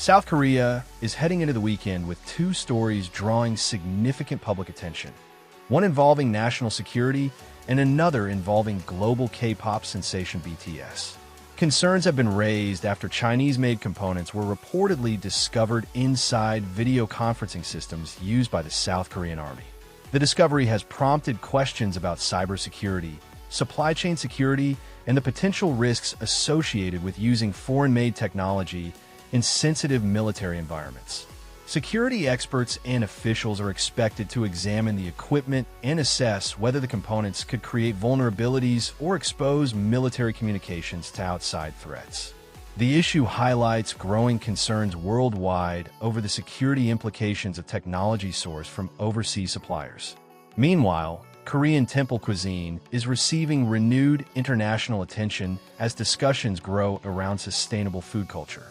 South Korea is heading into the weekend with two stories drawing significant public attention. One involving national security and another involving global K-pop sensation BTS. Concerns have been raised after Chinese-made components were reportedly discovered inside video conferencing systems used by the South Korean army. The discovery has prompted questions about cybersecurity, supply chain security, and the potential risks associated with using foreign-made technology in sensitive military environments. Security experts and officials are expected to examine the equipment and assess whether the components could create vulnerabilities or expose military communications to outside threats. The issue highlights growing concerns worldwide over the security implications of technology sourced from overseas suppliers. Meanwhile, Korean temple cuisine is receiving renewed international attention as discussions grow around sustainable food culture.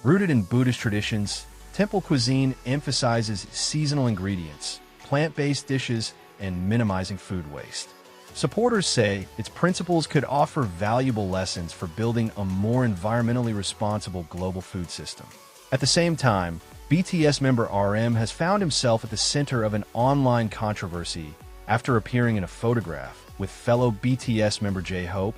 Rooted in Buddhist traditions, temple cuisine emphasizes seasonal ingredients, plant-based dishes, and minimizing food waste. Supporters say its principles could offer valuable lessons for building a more environmentally responsible global food system. At the same time, BTS member RM has found himself at the center of an online controversy after appearing in a photograph with fellow BTS member J-Hope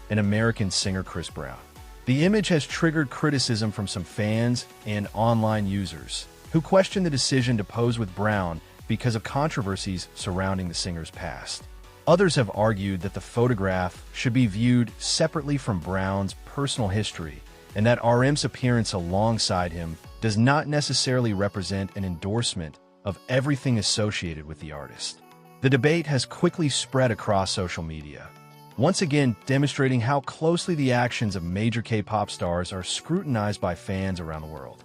and American singer Chris Brown. The image has triggered criticism from some fans and online users, who question the decision to pose with Brown because of controversies surrounding the singer's past. Others have argued that the photograph should be viewed separately from Brown's personal history, and that RM's appearance alongside him does not necessarily represent an endorsement of everything associated with the artist. The debate has quickly spread across social media, once again demonstrating how closely the actions of major K-pop stars are scrutinized by fans around the world.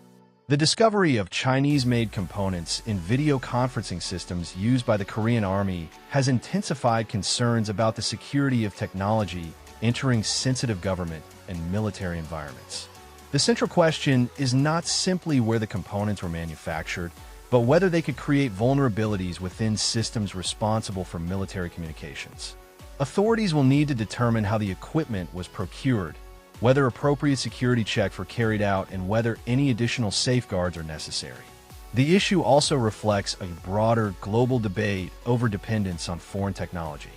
The discovery of Chinese-made components in video conferencing systems used by the Korean Army has intensified concerns about the security of technology entering sensitive government and military environments. The central question is not simply where the components were manufactured, but whether they could create vulnerabilities within systems responsible for military communications. Authorities will need to determine how the equipment was procured, whether appropriate security checks were carried out, and whether any additional safeguards are necessary. The issue also reflects a broader global debate over dependence on foreign technology.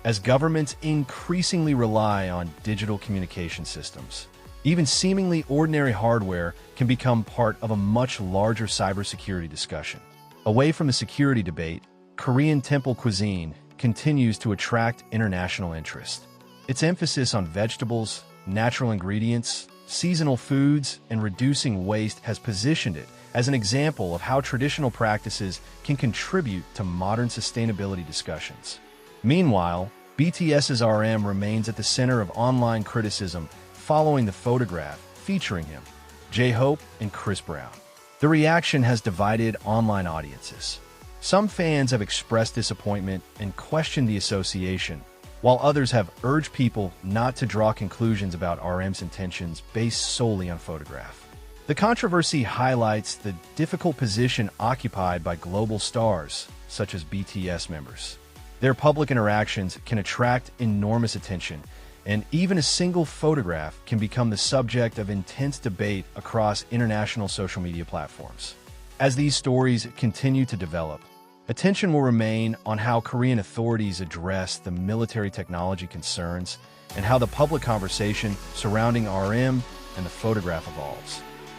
As governments increasingly rely on digital communication systems, even seemingly ordinary hardware can become part of a much larger cybersecurity discussion. Away from the security debate, Korean temple cuisine continues to attract international interest. Its emphasis on vegetables, natural ingredients, seasonal foods, and reducing waste has positioned it as an example of how traditional practices can contribute to modern sustainability discussions. Meanwhile, BTS's RM remains at the center of online criticism following the photograph featuring him, J-Hope and Chris Brown. The reaction has divided online audiences. Some fans have expressed disappointment and questioned the association, while others have urged people not to draw conclusions about RM's intentions based solely on photograph. The controversy highlights the difficult position occupied by global stars, such as BTS members. Their public interactions can attract enormous attention, and even a single photograph can become the subject of intense debate across international social media platforms. As these stories continue to develop, attention will remain on how Korean authorities address the military technology concerns and how the public conversation surrounding RM and the photograph evolves.